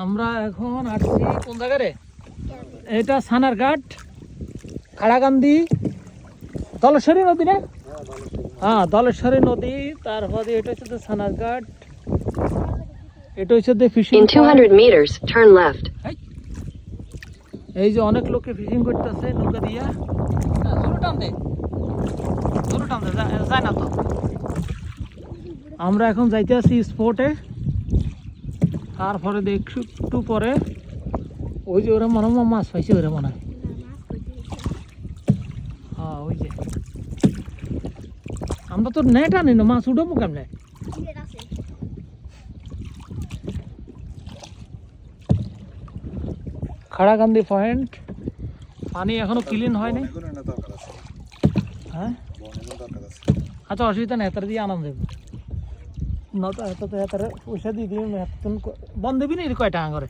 আমরা এখন আসছি কোন জায়গায় রে? এটা সানারঘাট, খাড়াকান্দি, দলেশ্বরী নদী না? হ্যাঁ, দলেশ্বরী নদী। তারপরে এটা হচ্ছে সানারঘাট, এটা হচ্ছে fishing. In 200 meters, turn left. এই যে অনেক লোকে ফিশিং করতেছে নৌকা দিয়া। জোরে টান দে, জোরে টান দে, যায় না তো। আমরা এখন যাইতে আছি স্পটে। তারপরে দেখছি একটু পরে ওই যে ওরা মনে হয় মাছ পাইছে, ওরা মনে হয়। হ্যাঁ, ওই যে আমরা তো নেট আনি না, মাছ উঠবো কেমনে? খাড়াকান্দি পয়েন্ট, পানি এখনো ক্লিন হয়নি। হ্যাঁ, আচ্ছা, অসুবিধা নেই, তারা দিয়ে আনন্দ দেবে না তো। এত তো এত পয়সা দিয়ে দিবি, বন্ধ দিবি না কয়টা করে।